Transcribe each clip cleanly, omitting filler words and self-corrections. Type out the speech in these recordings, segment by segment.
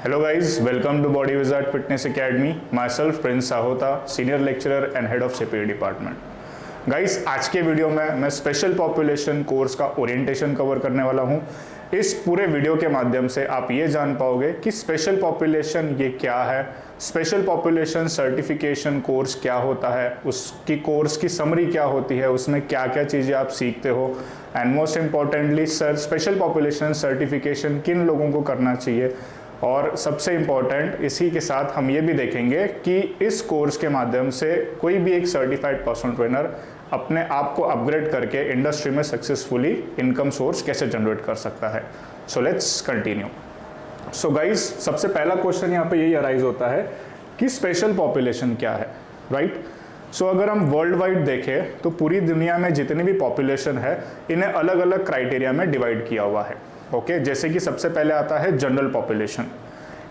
Hello guys, welcome to Body Wizard Fitness Academy. Myself Prince Sahota, Senior Lecturer and Head of CPE Department. Guys आज के video में मैं special population course का orientation cover करने वाला हूं। इस पूरे वीडियो के माध्यम से आप ये जान पाओगे कि स्पेशल पॉपुलेशन ये क्या है, स्पेशल पॉपुलेशन सर्टिफिकेशन कोर्स क्या होता है, उसकी कोर्स की समरी क्या होती है, उसमें क्या क्या चीज़ें आप सीखते हो and most importantly sir special population certification किन लोगों को करना चाहिए। और सबसे इम्पॉर्टेंट इसी के साथ हम ये भी देखेंगे कि इस कोर्स के माध्यम से कोई भी एक सर्टिफाइड पर्सनल ट्रेनर अपने आप को अपग्रेड करके इंडस्ट्री में सक्सेसफुली इनकम सोर्स कैसे जनरेट कर सकता है। So let's continue. So guys, सबसे पहला क्वेश्चन यहाँ पे यही अराइज होता है कि स्पेशल पॉपुलेशन क्या है, राइट? सो अगर हम वर्ल्ड वाइड देखें तो पूरी दुनिया में जितनी भी पॉपुलेशन है इन्हें अलग अलग क्राइटेरिया में डिवाइड किया हुआ है। ओके, जैसे कि सबसे पहले आता है जनरल पॉपुलेशन।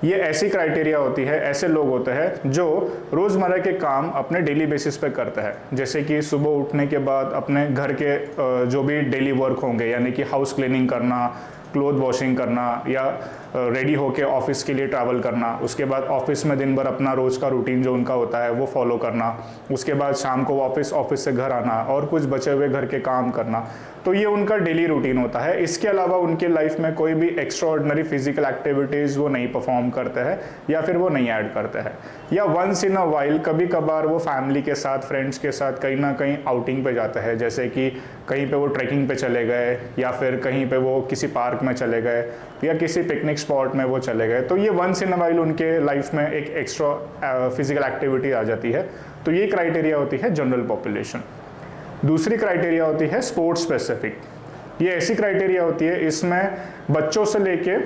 ये ऐसी क्राइटेरिया होती है, ऐसे लोग होते हैं जो रोज़मर्रा के काम अपने डेली बेसिस पे करते हैं, जैसे कि सुबह उठने के बाद अपने घर के जो भी डेली वर्क होंगे, यानी कि हाउस क्लीनिंग करना, क्लोथ वॉशिंग करना या रेडी होके ऑफिस के लिए ट्रैवल करना, उसके बाद ऑफिस में दिन भर अपना रोज़ का रूटीन जो उनका होता है वो फॉलो करना, उसके बाद शाम को वापस ऑफिस से घर आना और कुछ बचे हुए घर के काम करना। तो ये उनका डेली रूटीन होता है। इसके अलावा उनके लाइफ में कोई भी एक्स्ट्रा ऑर्डिनरी फिजिकल एक्टिविटीज़ वो नहीं परफॉर्म करते हैं या फिर वो नहीं ऐड करते हैं, या वंस इन अ वाइल कभी कभार वो फैमिली के साथ, फ्रेंड्स के साथ कहीं ना कहीं आउटिंग पे जाते हैं, जैसे कि कहीं पे वो ट्रैकिंग पे चले गए या फिर कहीं पे वो किसी पार्क में चले गए या किसी पिकनिक स्पॉट में वो चले गए। तो ये वंस इन अ वाइल उनके लाइफ में एक एक्स्ट्रा फिजिकल एक्टिविटी आ जाती है। तो ये क्राइटेरिया होती है जनरल पॉपुलेशन। दूसरी क्राइटेरिया होती है स्पोर्ट्स स्पेसिफिक। ये ऐसी क्राइटेरिया होती है, इसमें बच्चों से लेके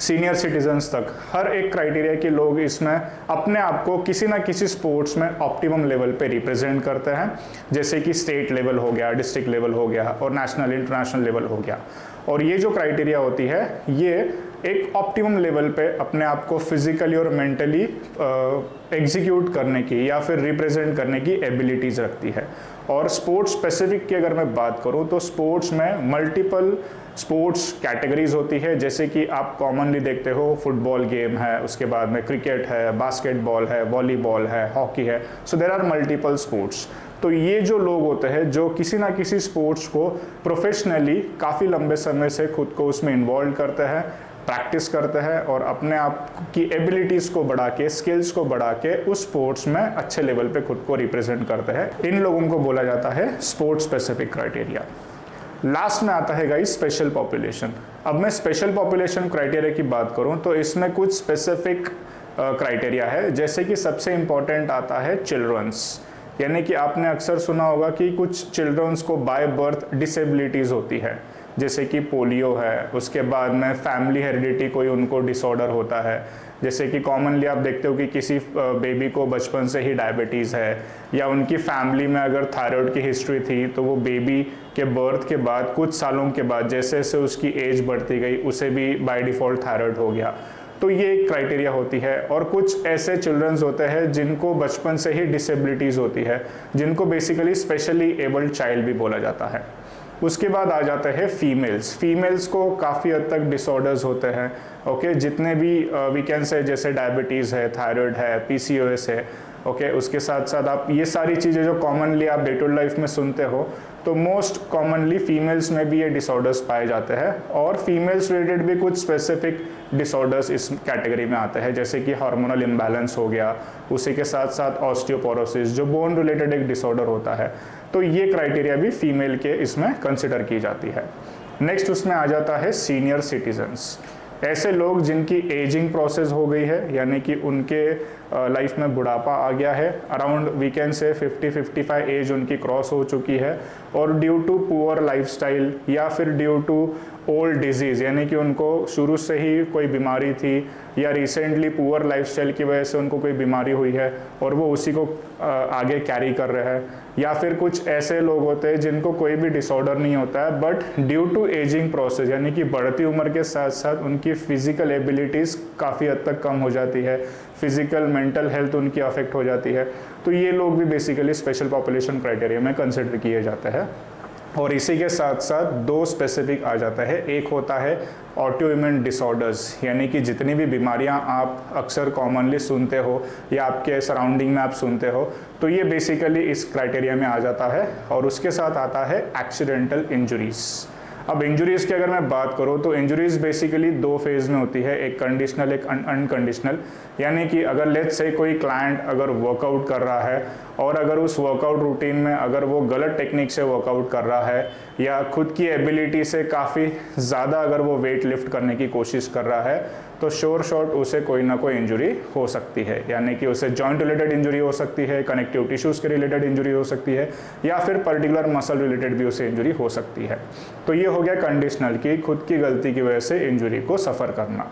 सीनियर सिटीजन्स तक हर एक क्राइटेरिया के लोग इसमें अपने आप को किसी ना किसी स्पोर्ट्स में ऑप्टिमम लेवल पे रिप्रेजेंट करते हैं, जैसे कि स्टेट लेवल हो गया, डिस्ट्रिक्ट लेवल हो गया और नेशनल इंटरनेशनल लेवल हो गया। और ये जो क्राइटेरिया होती है ये एक ऑप्टिमम लेवल पे अपने आप को फिजिकली और मेंटली एग्जीक्यूट करने की या फिर रिप्रेजेंट करने की एबिलिटीज़ रखती है। और स्पोर्ट्स स्पेसिफिक की अगर मैं बात करूं तो स्पोर्ट्स में मल्टीपल स्पोर्ट्स कैटेगरीज होती है, जैसे कि आप कॉमनली देखते हो फुटबॉल गेम है, उसके बाद में क्रिकेट है, बास्केटबॉल है, वॉलीबॉल है, हॉकी है। So there are multiple sports. तो ये जो लोग होते हैं जो किसी ना किसी स्पोर्ट्स को प्रोफेशनली काफ़ी लंबे समय से खुद को उसमें इन्वॉल्व करते हैं, प्रैक्टिस करते हैं और अपने आप की एबिलिटीज़ को बढ़ा के, स्किल्स को बढ़ा के उस स्पोर्ट्स में अच्छे लेवल पे खुद को रिप्रेजेंट करते हैं। इन लोगों को बोला जाता है स्पोर्ट्स स्पेसिफिक क्राइटेरिया। लास्ट में आता है गाइस स्पेशल पॉपुलेशन। अब मैं स्पेशल पॉपुलेशन क्राइटेरिया की बात करूं तो इसमें कुछ स्पेसिफिक क्राइटेरिया है, जैसे कि सबसे इम्पॉर्टेंट आता है चिल्ड्रंस। यानी कि आपने अक्सर सुना होगा कि कुछ चिल्ड्रंस को बाय बर्थ डिसेबिलिटीज़ होती है, जैसे कि पोलियो है, उसके बाद में फैमिली हेरिडिटी कोई उनको डिसऑर्डर होता है, जैसे कि कॉमनली आप देखते हो कि किसी बेबी को बचपन से ही डायबिटीज़ है, या उनकी फैमिली में अगर थायराइड की हिस्ट्री थी तो वो बेबी के बर्थ के बाद कुछ सालों के बाद जैसे जैसे उसकी एज बढ़ती गई उसे भी बाय डिफ़ॉल्ट थायराइड हो गया। तो ये एक क्राइटेरिया होती है। और कुछ ऐसे चिल्ड्रंस होते हैं जिनको बचपन से ही डिसेबिलिटीज़ होती है, जिनको बेसिकली स्पेशली एबल्ड चाइल्ड भी बोला जाता है। उसके बाद आ जाते हैं फीमेल्स को काफ़ी हद तक डिसऑर्डर्स होते हैं। ओके, जितने भी वी कैन से जैसे डायबिटीज़ है, थायराइड है, PCOS है। ओके, उसके साथ साथ आप ये सारी चीज़ें जो कॉमनली आप डे टू लाइफ में सुनते हो, तो मोस्ट कॉमनली फीमेल्स में भी ये डिसऑर्डर्स पाए जाते हैं। और फीमेल्स रिलेटेड भी कुछ स्पेसिफिक डिसऑर्डर्स इस कैटेगरी में आते हैं, जैसे कि हार्मोनल इम्बैलेंस हो गया, उसी के साथ साथ ऑस्टियोपोरोसिस जो बोन रिलेटेड एक डिसऑर्डर होता है। तो ये क्राइटेरिया भी फीमेल के इसमें कंसिडर की जाती है। नेक्स्ट उसमें आ जाता है सीनियर सिटीजन्स। ऐसे लोग जिनकी एजिंग प्रोसेस हो गई है, यानी कि उनके लाइफ में बुढ़ापा आ गया है, अराउंड वी कैन से 50-55 एज उनकी क्रॉस हो चुकी है, और ड्यू टू पुअर लाइफस्टाइल या फिर ड्यू टू ओल्ड डिजीज़, यानी कि उनको शुरू से ही कोई बीमारी थी या रिसेंटली पुअर लाइफस्टाइल की वजह से उनको कोई बीमारी हुई है और वो उसी को आगे कैरी कर रहे हैं, या फिर कुछ ऐसे लोग होते हैं जिनको कोई भी डिसऑर्डर नहीं होता है but due to ageing process, यानी कि बढ़ती उम्र के साथ साथ उनकी फिजिकल एबिलिटीज़ काफ़ी हद तक कम हो जाती है, फिजिकल मेंटल हेल्थ उनकी अफेक्ट हो जाती है। तो ये लोग भी बेसिकली स्पेशल पॉपुलेशन क्राइटेरिया में कंसिडर किए जाते हैं। और इसी के साथ साथ दो स्पेसिफिक आ जाता है। एक होता है ऑटोइम्यून डिसऑर्डर्स, यानी कि जितनी भी बीमारियां आप अक्सर कॉमनली सुनते हो या आपके सराउंडिंग में आप सुनते हो, तो ये बेसिकली इस क्राइटेरिया में आ जाता है। और उसके साथ आता है एक्सीडेंटल इंजरीज। अब इंजरीज की अगर मैं बात करूँ तो इंजरीज बेसिकली दो फेज में होती है, एक कंडीशनल एक अनकंडीशनल। यानी कि अगर लेट्स से कोई क्लाइंट अगर वर्कआउट कर रहा है और अगर उस वर्कआउट रूटीन में अगर वो गलत टेक्निक से वर्कआउट कर रहा है या खुद की एबिलिटी से काफ़ी ज़्यादा अगर वो वेट लिफ्ट करने की कोशिश कर रहा है, तो श्योर शॉट उसे कोई ना कोई इंजरी हो सकती है। यानी कि उसे जॉइंट रिलेटेड इंजरी हो सकती है, कनेक्टिव टिश्यूज़ के रिलेटेड इंजरी हो सकती है, या फिर पर्टिकुलर मसल रिलेटेड भी उसे इंजरी हो सकती है। तो ये हो गया कंडीशनल कि खुद की गलती की वजह से इंजरी को सफ़र करना।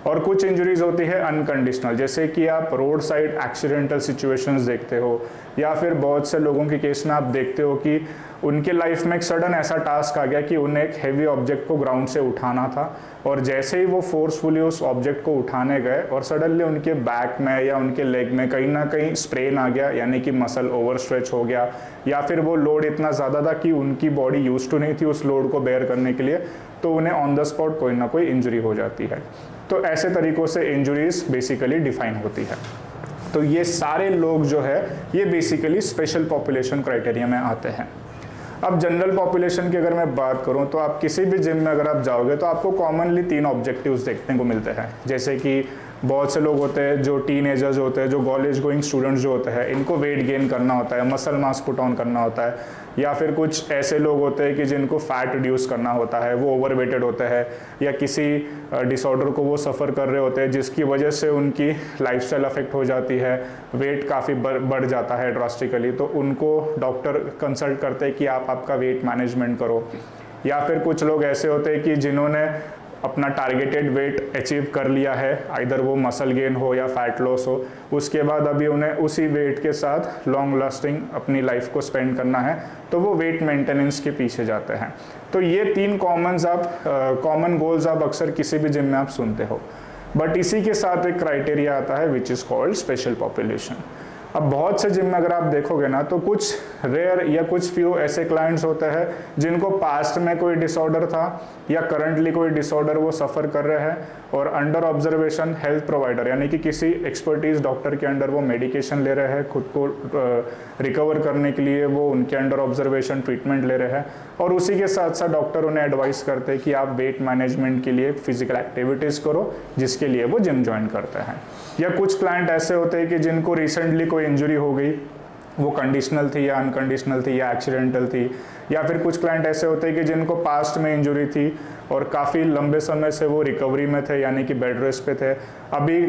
और कुछ इंजरीज होती है अनकंडीशनल, जैसे कि आप रोड साइड एक्सीडेंटल सिचुएशंस देखते हो, या फिर बहुत से लोगों के केस में आप देखते हो कि उनके लाइफ में एक सडन ऐसा टास्क आ गया कि उन्हें एक हैवी ऑब्जेक्ट को ग्राउंड से उठाना था, और जैसे ही वो फोर्सफुली उस ऑब्जेक्ट को उठाने गए और सडनली उनके बैक में या उनके लेग में कहीं ना कहीं स्प्रेन आ गया, यानी कि मसल ओवर स्ट्रेच हो गया, या फिर वो लोड इतना ज़्यादा था कि उनकी बॉडी यूज टू नहीं थी उस लोड को बेयर करने के लिए, तो उन्हें ऑन द स्पॉट कोई ना कोई इंजरी हो जाती है। तो ऐसे तरीक़ों से इंजरीज बेसिकली डिफाइन होती है। तो ये सारे लोग जो है ये बेसिकली स्पेशल पॉपुलेशन क्राइटेरिया में आते हैं। अब जनरल पॉपुलेशन की अगर मैं बात करूं तो आप किसी भी जिम में अगर आप जाओगे तो आपको कॉमनली 3 ऑब्जेक्टिव्स देखने को मिलते हैं। जैसे कि बहुत से लोग होते हैं जो टीनेजर्स होते हैं, जो कॉलेज गोइंग स्टूडेंट्स जो होते हैं, इनको वेट गेन करना होता है, मसल मास पुट ऑन करना होता है। या फिर कुछ ऐसे लोग होते हैं कि जिनको फैट रिड्यूस करना होता है, वो ओवरवेटेड होते हैं, या किसी डिसऑर्डर को वो सफ़र कर रहे होते हैं जिसकी वजह से उनकी लाइफस्टाइल अफेक्ट हो जाती है, वेट काफ़ी बढ़ जाता है ड्रास्टिकली, तो उनको डॉक्टर कंसल्ट करते हैं कि आप आपका वेट मैनेजमेंट करो। या फिर कुछ लोग ऐसे होते हैं कि जिन्होंने अपना टारगेटेड वेट अचीव कर लिया है, आइदर वो मसल गेन हो या फैट लॉस हो, उसके बाद अभी उन्हें उसी वेट के साथ लॉन्ग लास्टिंग अपनी लाइफ को स्पेंड करना है, तो वो वेट मेंटेनेंस के पीछे जाते हैं। तो ये 3 कॉमन गोल्स आप अक्सर किसी भी जिम में आप सुनते हो। बट इसी के साथ एक क्राइटेरिया आता है which is called special population. अब बहुत से जिम में अगर आप देखोगे ना तो कुछ रेयर या कुछ फ्यू ऐसे क्लाइंट्स होते हैं जिनको पास्ट में कोई डिसऑर्डर था या करंटली कोई डिसऑर्डर वो सफ़र कर रहे हैं, और अंडर ऑब्जर्वेशन हेल्थ प्रोवाइडर यानी कि किसी एक्सपर्टीज डॉक्टर के अंडर वो मेडिकेशन ले रहे हैं, खुद को रिकवर करने के लिए वो उनके अंडर ऑब्जर्वेशन ट्रीटमेंट ले रहे हैं, और उसी के साथ साथ डॉक्टर उन्हें एडवाइस करते हैं कि आप वेट मैनेजमेंट के लिए फिजिकल एक्टिविटीज़ करो, जिसके लिए वो जिम ज्वाइन करते हैं। या कुछ क्लाइंट ऐसे होते हैं कि जिनको रिसेंटली कोई इंजरी हो गई, वो कंडीशनल थी या अनकंडीशनल थी या एक्सीडेंटल थी, या फिर कुछ क्लाइंट ऐसे होते हैं कि जिनको पास्ट में इंजरी थी और काफ़ी लंबे समय से वो रिकवरी में थे, यानी कि बेड रेस्ट पे थे, अभी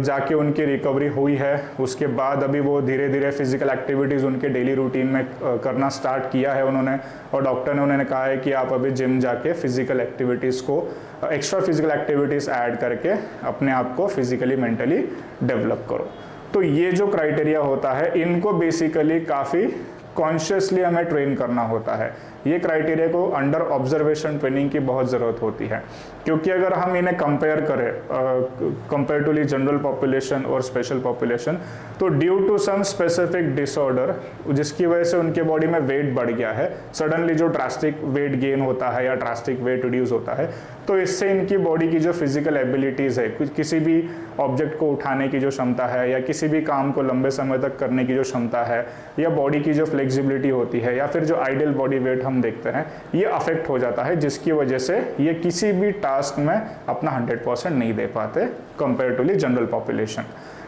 जाके उनकी रिकवरी हुई है, उसके बाद अभी वो धीरे धीरे फिजिकल एक्टिविटीज़ उनके डेली रूटीन में करना स्टार्ट किया है उन्होंने, और डॉक्टर ने उन्होंने कहा है कि आप अभी जिम जाके फिजिकल एक्टिविटीज़ को एक्स्ट्रा फिजिकल एक्टिविटीज़ ऐड करके अपने आप को फिजिकली मेंटली डेवलप करो। तो ये जो क्राइटेरिया होता है इनको बेसिकली काफ़ी कॉन्शियसली हमें ट्रेन करना होता है। ये क्राइटेरिया को अंडर ऑब्जर्वेशन ट्रेनिंग की बहुत ज़रूरत होती है, क्योंकि अगर हम इन्हें कंपेयर करें कंपेरेटिवली जनरल पॉपुलेशन और स्पेशल पॉपुलेशन, तो due to some specific disorder जिसकी वजह से उनके बॉडी में वेट बढ़ गया है, सडनली जो ड्रास्टिक वेट गेन होता है या ड्रास्टिक वेट रिड्यूस होता है, तो इससे इनकी बॉडी की जो फिजिकल एबिलिटीज़ है, किसी भी ऑब्जेक्ट को उठाने की जो क्षमता है या किसी भी काम को लंबे समय तक करने की जो क्षमता है, या बॉडी की जो फ्लेक्सिबिलिटी होती है, या फिर जो आइडियल बॉडी वेट हम देखते हैं, ये अफेक्ट हो जाता है, जिसकी वजह से ये किसी भी टास्क में अपना 100% नहीं दे पाते कंपेरेटिवली जनरल पॉपुलेशन।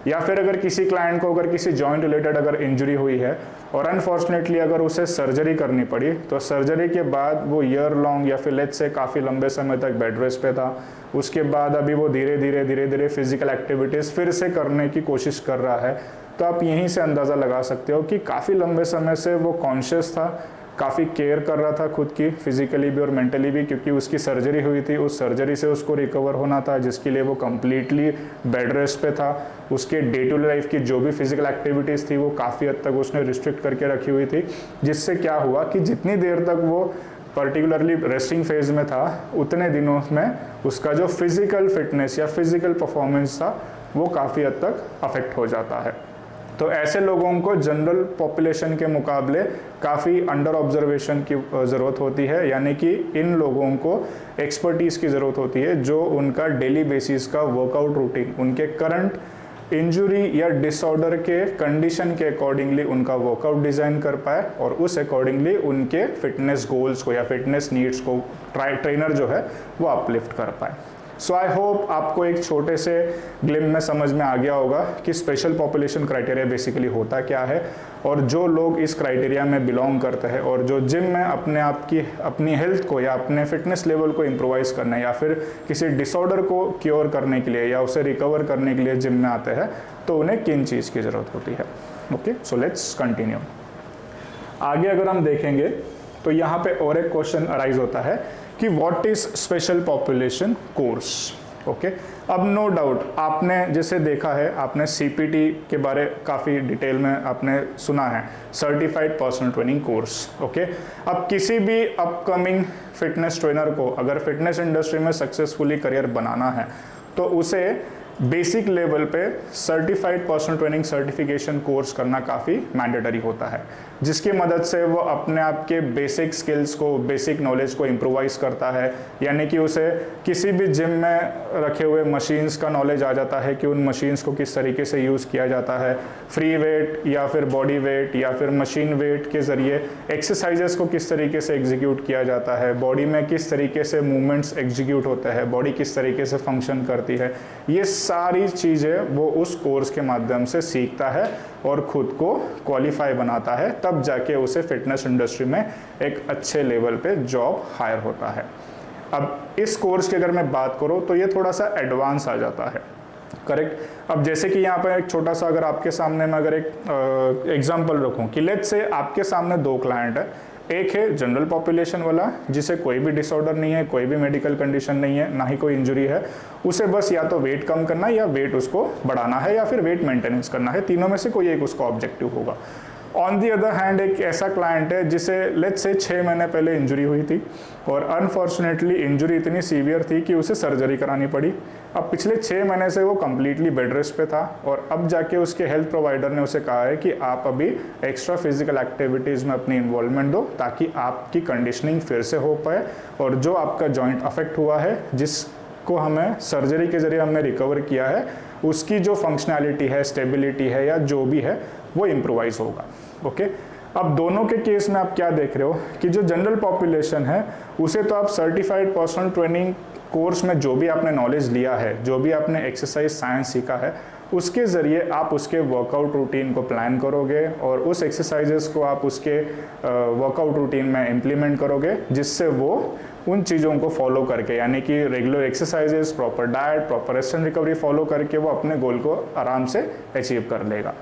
या फिर अगर किसी क्लाइंट को अगर किसी जॉइंट रिलेटेड अगर इंजरी हुई है और अनफॉर्चुनेटली अगर उसे सर्जरी करनी पड़ी, तो सर्जरी के बाद वो ईयर लॉन्ग या फिर लेट्स से काफ़ी लंबे समय तक बेड रेस्ट पे था, उसके बाद अभी वो धीरे धीरे फिजिकल एक्टिविटीज़ फिर से करने की कोशिश कर रहा है, तो आप यहीं से अंदाज़ा लगा सकते हो कि काफ़ी लंबे समय से वो कॉन्शियस था, काफ़ी केयर कर रहा था खुद की फिजिकली भी और मेंटली भी, क्योंकि उसकी सर्जरी हुई थी, उस सर्जरी से उसको रिकवर होना था, जिसके लिए वो कम्प्लीटली बेड रेस्ट पे था। उसके डे टू डे लाइफ की जो भी फिजिकल एक्टिविटीज़ थी वो काफ़ी हद तक उसने रिस्ट्रिक्ट करके रखी हुई थी, जिससे क्या हुआ कि जितनी देर तक वो पर्टिकुलरली रेस्टिंग फेज में था, उतने दिनों में उसका जो फिजिकल फिटनेस या फिजिकल परफॉर्मेंस था वो काफ़ी हद तक अफेक्ट हो जाता है। तो ऐसे लोगों को जनरल पॉपुलेशन के मुकाबले काफ़ी अंडर ऑब्जर्वेशन की ज़रूरत होती है, यानी कि इन लोगों को एक्सपर्टीज़ की ज़रूरत होती है जो उनका डेली बेसिस का वर्कआउट रूटीन उनके करंट इंजुरी या डिसऑर्डर के कंडीशन के अकॉर्डिंगली उनका वर्कआउट डिज़ाइन कर पाए और उस अकॉर्डिंगली उनके फिटनेस गोल्स को या फिटनेस नीड्स को ट्रेनर जो है वो अपलिफ्ट कर पाए। सो आई होप आपको एक छोटे से ग्लिम में समझ में आ गया होगा कि स्पेशल पॉपुलेशन क्राइटेरिया बेसिकली होता क्या है, और जो लोग इस क्राइटेरिया में बिलोंग करते हैं और जो जिम में अपने आप की अपनी हेल्थ को या अपने फिटनेस लेवल को इम्प्रोवाइज करने या फिर किसी डिसऑर्डर को क्योर करने के लिए या उसे रिकवर करने के लिए जिम में आते हैं, तो उन्हें किन चीज़ की ज़रूरत होती है। Okay, so let's continue. आगे अगर हम देखेंगे तो यहाँ पे और एक क्वेश्चन अराइज होता है कि what is special population course. Okay, अब नो डाउट आपने जैसे देखा है, आपने सीपीटी के बारे काफ़ी डिटेल में आपने सुना है, certified personal training course. Okay, अब किसी भी अपकमिंग फिटनेस ट्रेनर को अगर फिटनेस इंडस्ट्री में सक्सेसफुली करियर बनाना है तो उसे बेसिक लेवल पे certified personal training certification course करना काफ़ी मैंडेटरी होता है, जिसकी मदद से वो अपने आप के बेसिक स्किल्स को, बेसिक नॉलेज को इम्प्रोवाइज करता है। यानी कि उसे किसी भी जिम में रखे हुए मशीन्स का नॉलेज आ जाता है कि उन मशीन्स को किस तरीके से यूज़ किया जाता है, फ्री वेट या फिर बॉडी वेट या फिर मशीन वेट के ज़रिए एक्सरसाइजेस को किस तरीके से एग्जीक्यूट किया जाता है, बॉडी में किस तरीके से मूवमेंट्स एग्जीक्यूट होते हैं, बॉडी किस तरीके से फंक्शन करती है, ये सारी चीज़ें वो उस कोर्स के माध्यम से सीखता है और खुद को क्वालिफाई बनाता है, तब जाके उसे फिटनेस इंडस्ट्री में एक अच्छे लेवल पे जॉब हायर होता है। अब इस कोर्स की अगर मैं बात करूँ तो ये थोड़ा सा एडवांस आ जाता है, करेक्ट। अब जैसे कि यहाँ पर एक छोटा सा अगर आपके सामने मैं अगर एक एग्जांपल रखूँ कि लेट्स से आपके सामने दो क्लाइंट है, एक है जनरल पॉपुलेशन वाला जिसे कोई भी डिसऑर्डर नहीं है, कोई भी मेडिकल कंडीशन नहीं है, ना ही कोई इंजरी है, उसे बस या तो वेट कम करना है या वेट उसको बढ़ाना है या फिर वेट मेंटेनेंस करना है, तीनों में से कोई एक उसका ऑब्जेक्टिव होगा। ऑन दी अदर हैंड एक ऐसा क्लाइंट है जिसे लेट्स से 6 महीने पहले इंजरी हुई थी और अनफॉर्चुनेटली इंजरी इतनी सीवियर थी कि उसे सर्जरी करानी पड़ी। अब पिछले 6 महीने से वो कम्प्लीटली बेड रेस्ट पे था और अब जाके उसके हेल्थ प्रोवाइडर ने उसे कहा है कि आप अभी एक्स्ट्रा फिजिकल एक्टिविटीज़ में अपनी इन्वॉल्वमेंट दो ताकि आपकी कंडीशनिंग फिर से हो पाए और जो आपका जॉइंट अफेक्ट हुआ है, जिसको हमें सर्जरी के ज़रिए हमने रिकवर किया है, उसकी जो फंक्शनैलिटी है, स्टेबिलिटी है या जो भी है वो इम्प्रोवाइज होगा। ओके, अब दोनों के केस में आप क्या देख रहे हो कि जो जनरल पॉपुलेशन है उसे तो आप सर्टिफाइड पर्सनल ट्रेनिंग कोर्स में जो भी आपने नॉलेज लिया है, जो भी आपने एक्सरसाइज साइंस सीखा है, उसके ज़रिए आप उसके वर्कआउट रूटीन को प्लान करोगे और उस एक्सरसाइजेस को आप उसके वर्कआउट रूटीन में इम्प्लीमेंट करोगे, जिससे वो उन चीज़ों को फॉलो करके, यानी कि regular exercises, proper diet, proper rest and recovery follow करके वो अपने गोल को आराम से अचीव कर लेगा।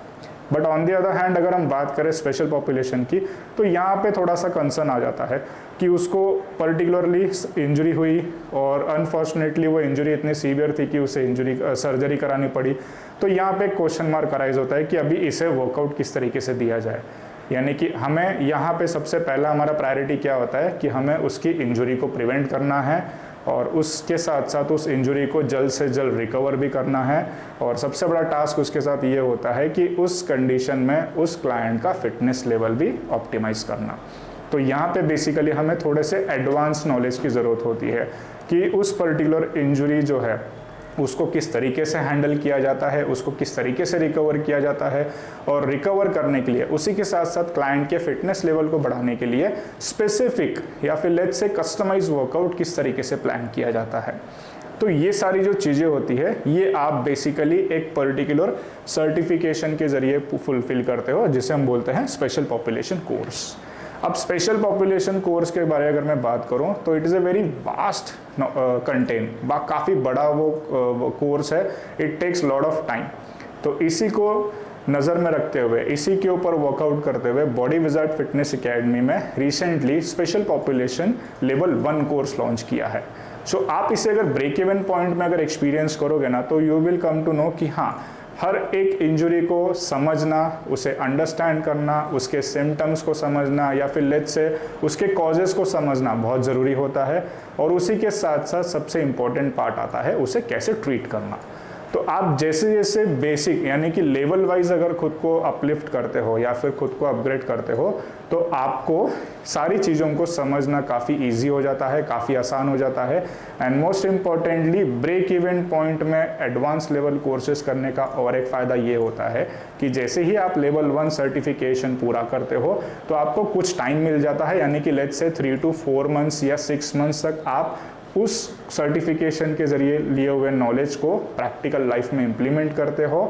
But on the other hand अगर हम बात करें स्पेशल पॉपुलेशन की, तो यहाँ पे थोड़ा सा कंसर्न आ जाता है कि उसको पर्टिकुलरली इंजरी हुई और अनफॉर्चुनेटली वो इंजरी इतनी सीवियर थी कि उसे सर्जरी करानी पड़ी। तो यहाँ पे क्वेश्चन मार्क अराइज होता है कि अभी इसे वर्कआउट किस तरीके से दिया जाए। यानी कि हमें यहाँ पे सबसे पहला हमारा प्रायोरिटी क्या होता है कि हमें उसकी इंजरी को प्रिवेंट करना है और उसके साथ साथ उस इंजरी को जल्द से जल्द रिकवर भी करना है, और सबसे बड़ा टास्क उसके साथ ये होता है कि उस कंडीशन में उस क्लाइंट का फिटनेस लेवल भी ऑप्टिमाइज करना। तो यहाँ पे बेसिकली हमें थोड़े से एडवांस नॉलेज की ज़रूरत होती है कि उस पर्टिकुलर इंजरी जो है उसको किस तरीके से हैंडल किया जाता है, उसको किस तरीके से रिकवर किया जाता है, और रिकवर करने के लिए उसी के साथ साथ क्लाइंट के फिटनेस लेवल को बढ़ाने के लिए स्पेसिफिक या फिर लेट्स से कस्टमाइज वर्कआउट किस तरीके से प्लान किया जाता है। तो ये सारी जो चीज़ें होती है ये आप बेसिकली एक पर्टिकुलर सर्टिफिकेशन के ज़रिए फुलफिल करते हो, जिसे हम बोलते हैं स्पेशल पॉपुलेशन कोर्स। अब स्पेशल पॉपुलेशन कोर्स के बारे में अगर मैं बात करूं तो it is a very vast content, काफ़ी बड़ा वो कोर्स है, it takes lot of time. तो इसी को नज़र में रखते हुए, इसी के ऊपर वर्कआउट करते हुए बॉडी विजार्ड फिटनेस एकेडमी में recently special population level 1 course launch किया है। सो आप इसे अगर ब्रेक इवन पॉइंट में अगर एक्सपीरियंस करोगे ना तो you will come to know कि हाँ, हर एक इंजरी को समझना, उसे अंडरस्टैंड करना, उसके सिम्टम्स को समझना या फिर लेट्स से उसके कॉजेज़ को समझना बहुत ज़रूरी होता है, और उसी के साथ साथ सबसे इम्पॉर्टेंट पार्ट आता है उसे कैसे ट्रीट करना। तो आप जैसे जैसे बेसिक यानी कि लेवल वाइज अगर खुद को अपलिफ्ट करते हो या फिर खुद को अपग्रेड करते हो तो आपको सारी चीज़ों को समझना काफ़ी इजी हो जाता है, काफ़ी आसान हो जाता है। And most importantly break even point में एडवांस लेवल कोर्सेज करने का और एक फ़ायदा ये होता है कि जैसे ही आप लेवल 1 सर्टिफिकेशन पूरा करते हो तो आपको कुछ टाइम मिल जाता है, यानी कि लेट्स से 3 to 4 months या 6 months तक आप उस सर्टिफिकेशन के ज़रिए लिए हुए नॉलेज को प्रैक्टिकल लाइफ में इम्प्लीमेंट करते हो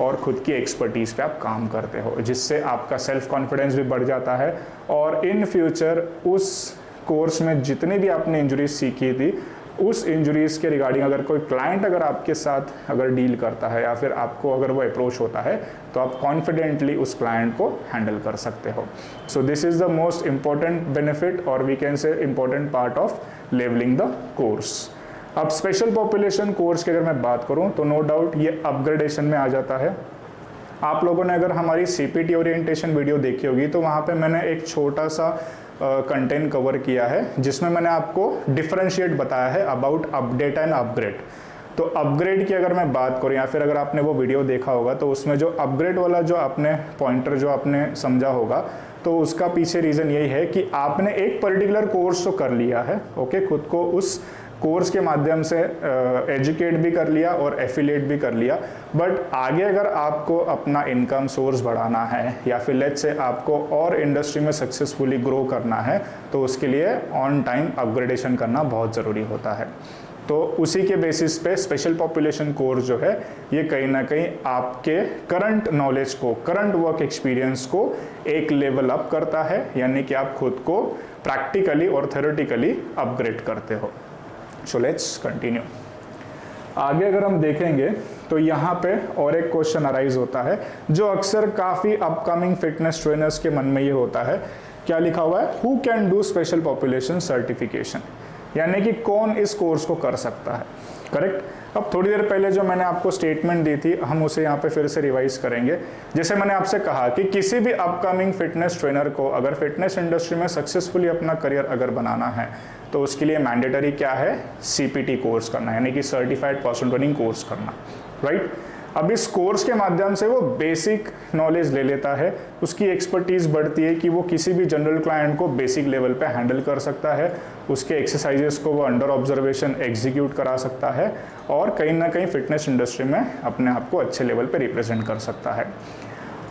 और खुद की एक्सपर्टीज़ पे आप काम करते हो, जिससे आपका सेल्फ कॉन्फिडेंस भी बढ़ जाता है। और इन फ्यूचर उस कोर्स में जितनी भी आपने इंजरीज सीखी थी उस इंजरीज के रिगार्डिंग अगर कोई क्लाइंट अगर आपके साथ अगर डील करता है या फिर आपको अगर वो अप्रोच होता है तो आप कॉन्फिडेंटली उस क्लाइंट को हैंडल कर सकते हो। So this is the most important benefit और we can say important part of levelling the course. अब स्पेशल पॉपुलेशन कोर्स की अगर मैं बात करूं तो नो डाउट ये अपग्रेडेशन में आ जाता है। आप लोगों ने अगर हमारी CPT ओरिएंटेशन वीडियो देखी होगी तो वहाँ पे मैंने एक छोटा सा कंटेंट कवर किया है जिसमें मैंने आपको डिफरेंशिएट बताया है अबाउट अपडेट एंड अपग्रेड। तो अपग्रेड की अगर मैं बात करूँ या फिर अगर आपने वो वीडियो देखा होगा तो उसमें जो अपग्रेड वाला जो आपने पॉइंटर जो आपने समझा होगा तो उसका पीछे रीज़न यही है कि आपने एक पर्टिकुलर कोर्स तो कर लिया है, ओके, खुद को उस कोर्स के माध्यम से एजुकेट भी कर लिया और एफिलिएट भी कर लिया, बट आगे अगर आपको अपना इनकम सोर्स बढ़ाना है या फिर लेट्स से आपको और इंडस्ट्री में सक्सेसफुली ग्रो करना है तो उसके लिए ऑन टाइम अपग्रेडेशन करना बहुत ज़रूरी होता है। तो उसी के बेसिस पे स्पेशल पॉपुलेशन कोर्स जो है ये कहीं ना कहीं आपके करंट नॉलेज को, करंट वर्क एक्सपीरियंस को एक लेवल अप करता है, यानी कि आप खुद को प्रैक्टिकली और थ्योरेटिकली अपग्रेड करते हो। So let's continue. आगे अगर हम देखेंगे तो यहाँ पे और एक क्वेश्चन अराइज होता है जो अक्सर काफ़ी अपकमिंग फिटनेस ट्रेनर्स के मन में ये होता है, क्या लिखा हुआ है, who can do special population certification, यानी कि कौन इस कोर्स को कर सकता है, करेक्ट। अब थोड़ी देर पहले जो मैंने आपको स्टेटमेंट दी थी हम उसे यहाँ पे फिर से रिवाइज करेंगे। जैसे मैंने आपसे कहा कि किसी भी अपकमिंग फिटनेस ट्रेनर को अगर फिटनेस इंडस्ट्री में सक्सेसफुली अपना करियर अगर बनाना है तो उसके लिए मैंडेटरी क्या है, CPT कोर्स करना, यानी कि सर्टिफाइड पर्सनल ट्रेनिंग कोर्स करना, राइट। अब इस कोर्स के माध्यम से वो बेसिक नॉलेज ले लेता है, उसकी एक्सपर्टीज़ बढ़ती है कि वो किसी भी जनरल क्लाइंट को बेसिक लेवल पे हैंडल कर सकता है, उसके एक्सरसाइजेस को वो अंडर ऑब्जर्वेशन एग्जीक्यूट करा सकता है और कहीं ना कहीं फिटनेस इंडस्ट्री में अपने आप को अच्छे लेवल पे रिप्रेजेंट कर सकता है।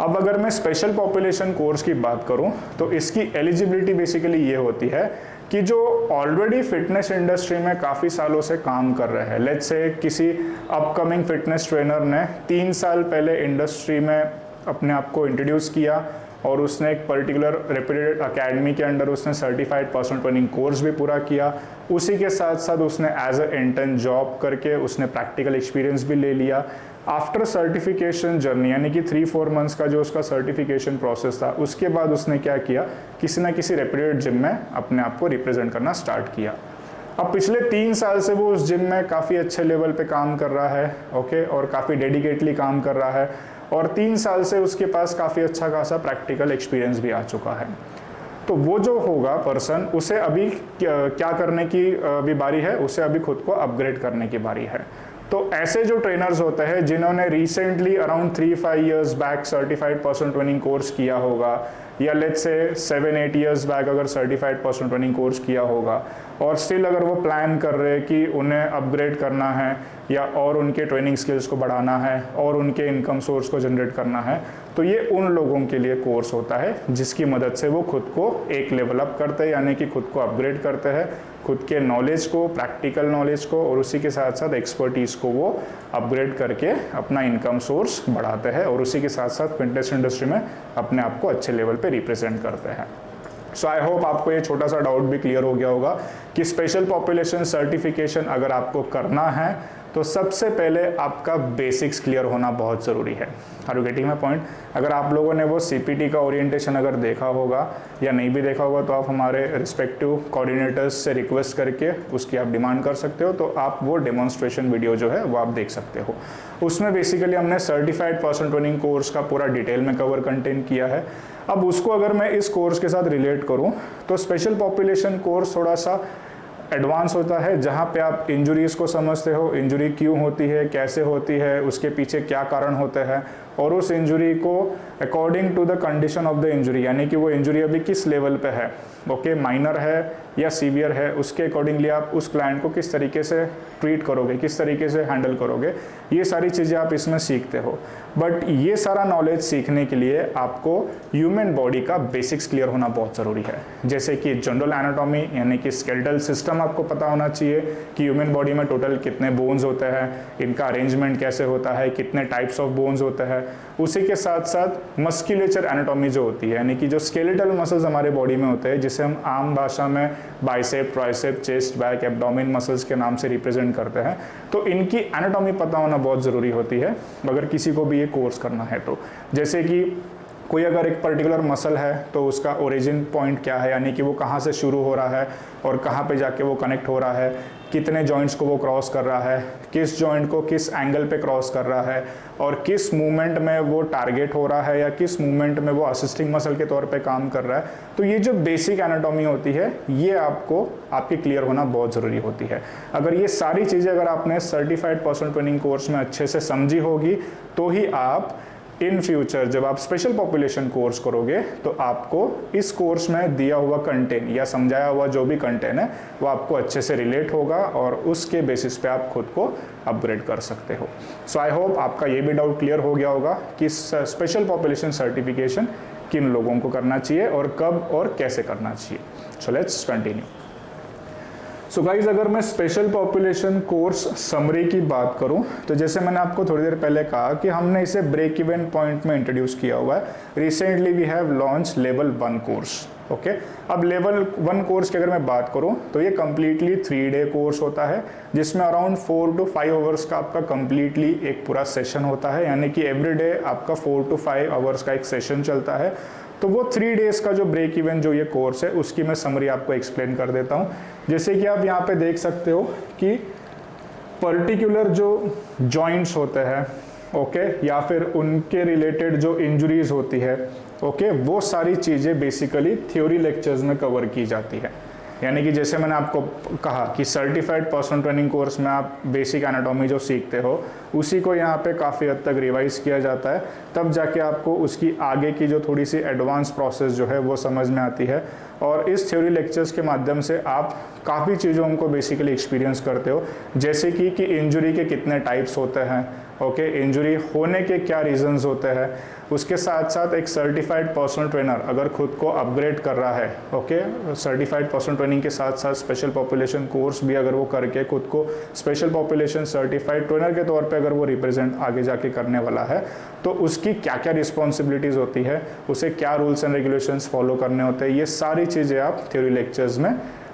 अब अगर मैं स्पेशल पॉपुलेशन कोर्स की बात करूं तो इसकी एलिजिबिलिटी बेसिकली ये होती है कि जो ऑलरेडी फिटनेस इंडस्ट्री में काफ़ी सालों से काम कर रहे हैं, लेट्स से किसी अपकमिंग फिटनेस ट्रेनर ने 3 साल पहले इंडस्ट्री में अपने आप को इंट्रोड्यूस किया और उसने एक पर्टिकुलर रेप्यूटेड अकेडमी के अंडर उसने सर्टिफाइड पर्सनल ट्रेनिंग कोर्स भी पूरा किया, उसी के साथ साथ उसने एज अ इंटर्न जॉब करके उसने प्रैक्टिकल एक्सपीरियंस भी ले लिया। आफ्टर सर्टिफिकेशन जर्नी यानी कि 3-4 मंथ्स का जो उसका सर्टिफिकेशन प्रोसेस था उसके बाद उसने क्या किया, किसी ना किसी रेप्यूटेड जिम में अपने आप को रिप्रेजेंट करना स्टार्ट किया। अब पिछले 3 साल से वो उस जिम में काफ़ी अच्छे लेवल पे काम कर रहा है, ओके, और काफ़ी डेडिकेटली काम कर रहा है और 3 साल से उसके पास काफ़ी अच्छा खासा प्रैक्टिकल एक्सपीरियंस भी आ चुका है। तो वो जो होगा पर्सन, उसे अभी क्या करने की भी बारी है, उसे अभी खुद को अपग्रेड करने की बारी है। तो ऐसे जो ट्रेनर्स होते हैं जिन्होंने recently around 3-5 years back certified personal training course किया होगा या लेट्स से 7-8 ईयर्स बैक अगर सर्टिफाइड पर्सनल ट्रेनिंग कोर्स किया होगा और स्टिल अगर वो प्लान कर रहे हैं कि उन्हें अपग्रेड करना है या और उनके ट्रेनिंग स्किल्स को बढ़ाना है और उनके इनकम सोर्स को जनरेट करना है, तो ये उन लोगों के लिए कोर्स होता है जिसकी मदद से वो खुद को एक लेवल अप करते हैं, यानी कि खुद को अपग्रेड करते हैं, खुद के नॉलेज को, प्रैक्टिकल नॉलेज को और उसी के साथ साथ एक्सपर्टीज़ को वो अपग्रेड करके अपना इनकम सोर्स बढ़ाते हैं और उसी के साथ साथ फिटनेस इंडस्ट्री में अपने आप को अच्छे लेवल पे रिप्रेजेंट करते हैं। सो आई होप आपको ये छोटा सा डाउट भी क्लियर हो गया होगा कि स्पेशल पॉपुलेशन सर्टिफिकेशन अगर आपको करना है तो सबसे पहले आपका बेसिक्स क्लियर होना बहुत ज़रूरी है। Are you getting my point? अगर आप लोगों ने वो CPT का ओरिएंटेशन अगर देखा होगा या नहीं भी देखा होगा तो आप हमारे रिस्पेक्टिव कोऑर्डिनेटर्स से रिक्वेस्ट करके उसकी आप डिमांड कर सकते हो, तो आप वो डेमोन्स्ट्रेशन वीडियो जो है वो आप देख सकते हो। उसमें बेसिकली हमने सर्टिफाइड पर्सनल ट्रेनिंग कोर्स का पूरा डिटेल में कवर कंटेंट किया है। अब उसको अगर मैं इस कोर्स के साथ रिलेट करूँ तो स्पेशल पॉपुलेशन कोर्स थोड़ा सा एडवांस होता है जहाँ पे आप इंजरीज़ को समझते हो, इंजरी क्यों होती है, कैसे होती है, उसके पीछे क्या कारण होते हैं, और उस इंजरी को according to the condition of the injury, यानी कि वो इंजरी अभी किस लेवल पे है, ओके, माइनर है या सीवियर है, उसके अकॉर्डिंगली आप उस क्लाइंट को किस तरीके से ट्रीट करोगे, किस तरीके से हैंडल करोगे, ये सारी चीज़ें आप इसमें सीखते हो। बट ये सारा नॉलेज सीखने के लिए आपको ह्यूमन बॉडी का बेसिक्स क्लियर होना बहुत ज़रूरी है, जैसे कि जनरल एनाटॉमी यानी कि स्केलेटल सिस्टम आपको पता होना चाहिए कि ह्यूमन बॉडी में टोटल कितने बोन्स होते हैं, इनका अरेंजमेंट कैसे होता है, कितने टाइप्स ऑफ बोन्स होते हैं। उसी के साथ साथ मस्कुलेचर एनाटॉमी जो होती है, यानी कि जो स्केलेटल मसल्स हमारे बॉडी में होते हैं, जिसे हम आम भाषा में bicep, tricep, chest, back, abdomen muscles के नाम से रिप्रेजेंट करते हैं, तो इनकी एनाटॉमी पता होना बहुत ज़रूरी होती है अगर किसी को भी ये कोर्स करना है तो। जैसे कि कोई अगर एक पर्टिकुलर मसल है तो उसका ओरिजिन पॉइंट क्या है, यानी कि वो कहाँ से शुरू हो रहा है और कहाँ पे जाके वो कनेक्ट हो रहा है, कितने जॉइंट्स को वो क्रॉस कर रहा है, किस जॉइंट को किस एंगल पे क्रॉस कर रहा है, और किस मूवमेंट में वो टारगेट हो रहा है या किस मूवमेंट में वो असिस्टिंग मसल के तौर पे काम कर रहा है। तो ये जो बेसिक एनाटॉमी होती है ये आपको आपकी क्लियर होना बहुत ज़रूरी होती है। अगर ये सारी चीज़ें अगर आपने सर्टिफाइड पर्सनल ट्रेनिंग कोर्स में अच्छे से समझी होगी तो ही आप इन फ्यूचर जब आप स्पेशल पॉपुलेशन कोर्स करोगे तो आपको इस कोर्स में दिया हुआ कंटेंट या समझाया हुआ जो भी कंटेंट है वो आपको अच्छे से रिलेट होगा और उसके बेसिस पे आप खुद को अपग्रेड कर सकते हो। सो आई होप आपका ये भी डाउट क्लियर हो गया होगा कि स्पेशल पॉपुलेशन सर्टिफिकेशन किन लोगों को करना चाहिए और कब और कैसे करना चाहिए। So let's continue. So guys, अगर मैं स्पेशल पॉपुलेशन कोर्स समरी की बात करूं तो जैसे मैंने आपको थोड़ी देर पहले कहा कि हमने इसे ब्रेक इवन पॉइंट में इंट्रोड्यूस किया हुआ है। Recently we have launch level 1 course, okay. अब लेवल 1 कोर्स की अगर मैं बात करूं तो ये कम्प्लीटली 3 डे कोर्स होता है जिसमें अराउंड 4 to 5 आवर्स का आपका कम्प्लीटली एक पूरा सेशन होता है, यानी कि एवरी डे आपका 4 to 5 आवर्स का एक सेशन चलता है। तो वो 3 डेज का जो ब्रेक इवन जो ये कोर्स है उसकी मैं समरी आपको एक्सप्लेन कर देता हूँ। जैसे कि आप यहाँ पे देख सकते हो कि पर्टिकुलर जो जॉइंट्स होते हैं, ओके, या फिर उनके रिलेटेड जो इंजरीज होती है, ओके, वो सारी चीज़ें बेसिकली थ्योरी लेक्चर्स में कवर की जाती है। यानी कि जैसे मैंने आपको कहा कि सर्टिफाइड पर्सनल ट्रेनिंग कोर्स में आप बेसिक एनाटॉमी जो सीखते हो उसी को यहाँ पे काफ़ी हद तक रिवाइज किया जाता है, तब जाके आपको उसकी आगे की जो थोड़ी सी एडवांस प्रोसेस जो है वो समझ में आती है। और इस थ्योरी लेक्चर्स के माध्यम से आप काफ़ी चीज़ों को बेसिकली एक्सपीरियंस करते हो, जैसे कि इंजरी के कितने टाइप्स होते हैं, ओके, इंजरी होने के क्या रीजंस होते हैं। उसके साथ साथ एक सर्टिफाइड पर्सनल ट्रेनर अगर खुद को अपग्रेड कर रहा है, ओके, सर्टिफाइड पर्सनल ट्रेनिंग के साथ साथ स्पेशल पॉपुलेशन कोर्स भी अगर वो करके खुद को स्पेशल पॉपुलेशन सर्टिफाइड ट्रेनर के तौर पे अगर वो रिप्रेजेंट आगे जाके करने वाला है तो उसकी क्या क्या रिस्पॉन्सिबिलिटीज़ होती है, उसे क्या रूल्स एंड रेगुलेशंस फॉलो करने होते हैं, ये सारी चीज़ें आप थ्योरी लेक्चर्स में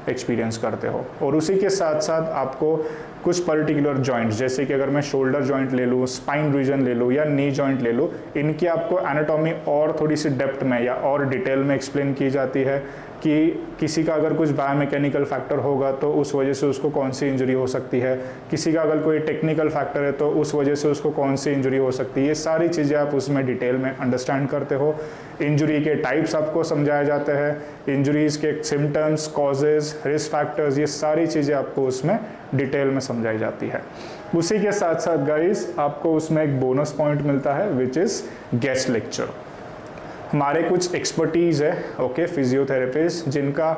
एक्सपीरियंस करते हो। और उसी के साथ साथ आपको कुछ पर्टिकुलर जॉइंट्स, जैसे कि अगर मैं शोल्डर जॉइंट ले लूँ, स्पाइन रीजन ले लूँ या नी जॉइंट ले लूँ, इनकी आपको एनाटॉमी और थोड़ी सी डेप्थ में या और डिटेल में एक्सप्लेन की जाती है कि किसी का अगर कुछ बायोमैकेनिकल फैक्टर होगा तो उस वजह से उसको कौन सी इंजरी हो सकती है, किसी का अगर कोई टेक्निकल फैक्टर है तो उस वजह से उसको कौन सी इंजरी हो सकती है। ये सारी चीज़ें आप उसमें डिटेल में अंडरस्टैंड करते हो। इंजरी के टाइप्स आपको समझाए जाते हैं, इंजरीज के सिम्टम्स, कॉजेज, रिस्क फैक्टर्स, ये सारी चीज़ें आपको उसमें डिटेल में समझाई जाती है। उसी के साथ साथ गाइस आपको उसमें एक बोनस पॉइंट मिलता है विच इज़ गेस्ट लेक्चर। हमारे कुछ एक्सपर्टीज़ है, ओके, फिजियोथेरेपिस्ट जिनका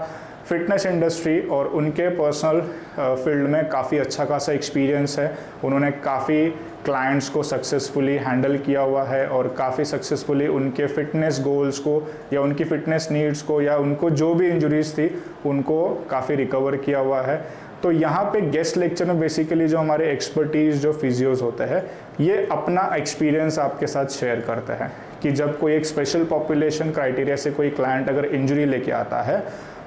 फिटनेस इंडस्ट्री और उनके पर्सनल फील्ड में काफ़ी अच्छा खासा एक्सपीरियंस है। उन्होंने काफ़ी क्लाइंट्स को सक्सेसफुली हैंडल किया हुआ है और काफ़ी सक्सेसफुली उनके फिटनेस गोल्स को या उनकी फिटनेस नीड्स को या उनको जो भी इंजरीज थी उनको काफ़ी रिकवर किया हुआ है। तो यहाँ पे गेस्ट लेक्चर में बेसिकली जो हमारे एक्सपर्टीज़ जो फिजियोज होते हैं ये अपना एक्सपीरियंस आपके साथ शेयर करते हैं कि जब कोई एक स्पेशल पॉपुलेशन क्राइटेरिया से कोई क्लाइंट अगर इंजरी लेके आता है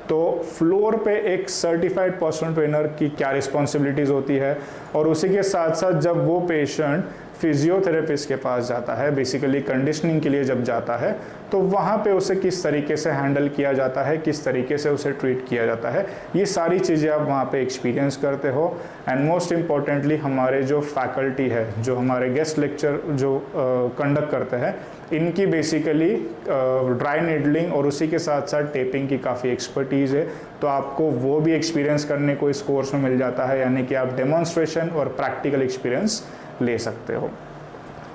तो फ्लोर पे एक सर्टिफाइड पर्सनल ट्रेनर की क्या रिस्पॉन्सिबिलिटीज़ होती है, और उसी के साथ साथ जब वो पेशेंट फिजियोथेरेपिस्ट के पास जाता है, बेसिकली कंडीशनिंग के लिए जब जाता है, तो वहाँ पे उसे किस तरीके से हैंडल किया जाता है, किस तरीके से उसे ट्रीट किया जाता है, ये सारी चीज़ें आप वहाँ पे एक्सपीरियंस करते हो। एंड मोस्ट इम्पॉर्टेंटली हमारे जो फैकल्टी है, जो हमारे गेस्ट लेक्चर जो कंडक्ट करते हैं, इनकी बेसिकली ड्राई नीडलिंग और उसी के साथ साथ टेपिंग की काफ़ी एक्सपर्टीज़ है, तो आपको वो भी एक्सपीरियंस करने को इस कोर्स में मिल जाता है, यानी कि आप डेमोन्स्ट्रेशन और प्रैक्टिकल एक्सपीरियंस ले सकते हो।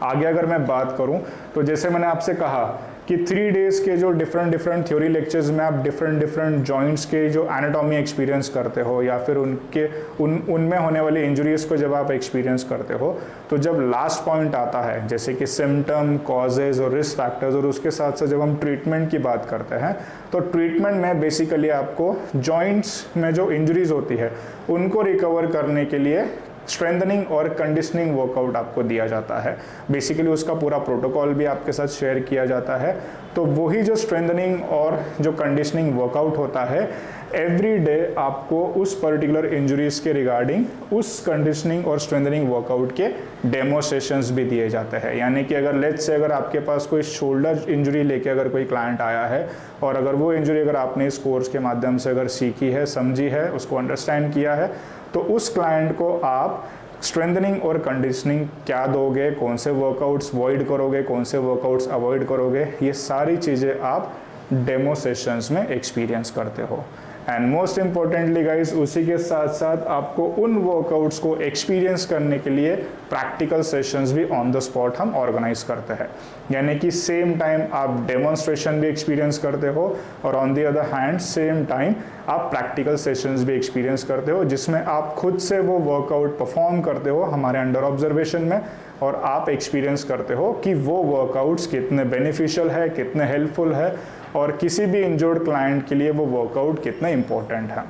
आगे अगर मैं बात करूं तो जैसे मैंने आपसे कहा कि 3 डेज़ के जो डिफरेंट थ्योरी लेक्चर्स में आप डिफरेंट जॉइंट्स के जो एनाटॉमी एक्सपीरियंस करते हो या फिर उनमें होने वाली इंजरीज को जब आप एक्सपीरियंस करते हो, तो जब लास्ट पॉइंट आता है जैसे कि सिम्टम, कॉजेज और रिस्क फैक्टर्स, और उसके साथ साथ जब हम ट्रीटमेंट की बात करते हैं, तो ट्रीटमेंट में बेसिकली आपको जॉइंट्स में जो इंजरीज होती है उनको रिकवर करने के लिए स्ट्रेंथनिंग और कंडीशनिंग वर्कआउट आपको दिया जाता है। बेसिकली उसका पूरा प्रोटोकॉल भी आपके साथ शेयर किया जाता है। तो वही जो स्ट्रेंथनिंग और जो कंडीशनिंग वर्कआउट होता है, एवरी डे आपको उस पर्टिकुलर इंजरीज के रिगार्डिंग उस कंडीशनिंग और स्ट्रेंथनिंग वर्कआउट के डेमो सेशंस भी दिए जाते हैं। यानी कि अगर लेट्स से अगर आपके पास कोई शोल्डर इंजरी लेके अगर कोई क्लाइंट आया है और अगर वो इंजरी अगर आपने इस कोर्स के माध्यम से अगर सीखी है, समझी है, उसको अंडरस्टैंड किया है, तो उस क्लाइंट को आप स्ट्रेंथनिंग और कंडीशनिंग क्या दोगे, कौन से वर्कआउट्स वॉइड करोगे, कौन से वर्कआउट्स अवॉइड करोगे, ये सारी चीज़ें आप डेमो सेशंस में एक्सपीरियंस करते हो। एंड मोस्ट इम्पॉर्टेंटली गाइस, उसी के साथ साथ आपको उन वर्कआउट्स को एक्सपीरियंस करने के लिए प्रैक्टिकल सेशंस भी ऑन द स्पॉट हम ऑर्गेनाइज करते हैं। यानी कि सेम टाइम आप डेमोन्स्ट्रेशन भी एक्सपीरियंस करते हो और on the other hand same time आप प्रैक्टिकल सेशंस भी एक्सपीरियंस करते हो, जिसमें आप खुद से वो वर्कआउट परफॉर्म करते हो हमारे अंडर ऑब्जर्वेशन में, और आप एक्सपीरियंस करते हो कि वो वर्कआउट्स कितने बेनिफिशियल है, कितने हेल्पफुल है, और किसी भी इंजर्ड क्लाइंट के लिए वो वर्कआउट कितने इंपॉर्टेंट है।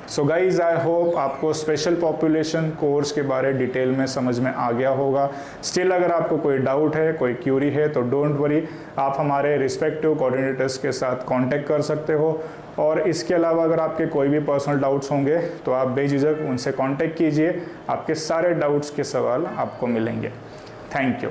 सो गाइज, आई होप आपको स्पेशल पॉपुलेशन कोर्स के बारे डिटेल में समझ में आ गया होगा। स्टिल अगर आपको कोई डाउट है, कोई क्यूरी है, तो डोंट वरी, आप हमारे रिस्पेक्टिव कोऑर्डिनेटर्स के साथ कांटेक्ट कर सकते हो। और इसके अलावा अगर आपके कोई भी पर्सनल डाउट्स होंगे तो आप बेझिझक उनसे कांटेक्ट कीजिए, आपके सारे डाउट्स के सवाल आपको मिलेंगे। Thank you.